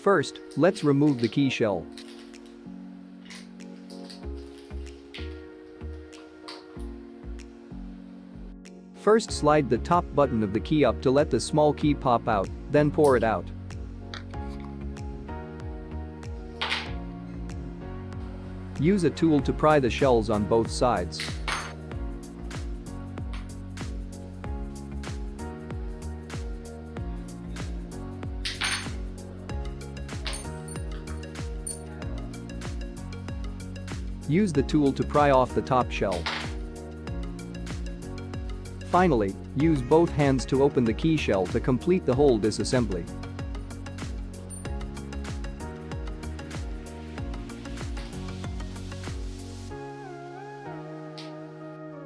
First, let's remove the key shell. First, slide the top button of the key up to let the small key pop out, then pour it out. Use a tool to pry the shells on both sides. Use the tool to pry off the top shell. Finally, use both hands to open the key shell to complete the whole disassembly.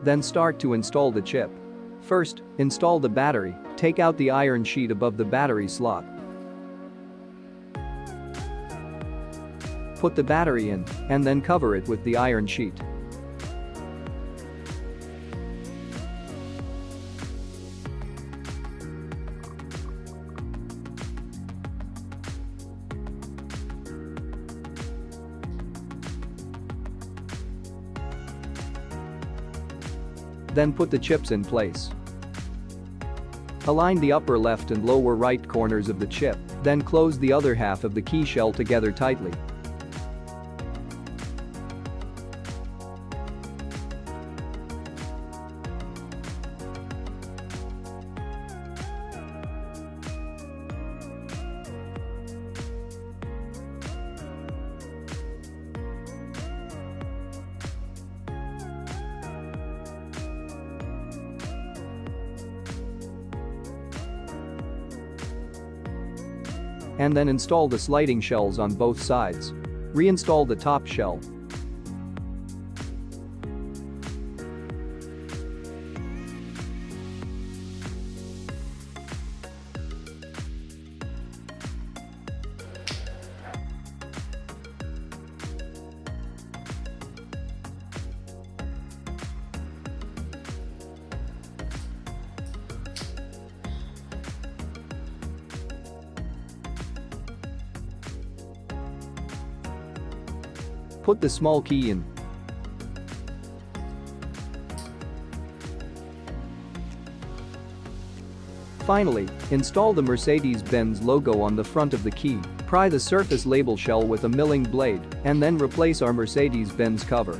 Then start to install the chip. First, install the battery. Take out the iron sheet above the battery slot. Put the battery in, and then cover it with the iron sheet. Then put the chips in place. Align the upper left and lower right corners of the chip, then close the other half of the key shell together tightly. And then install the sliding shells on both sides. Reinstall the top shell. Put the small key in. Finally, install the Mercedes-Benz logo on the front of the key. Pry the surface label shell with a milling blade, and then replace our Mercedes-Benz cover.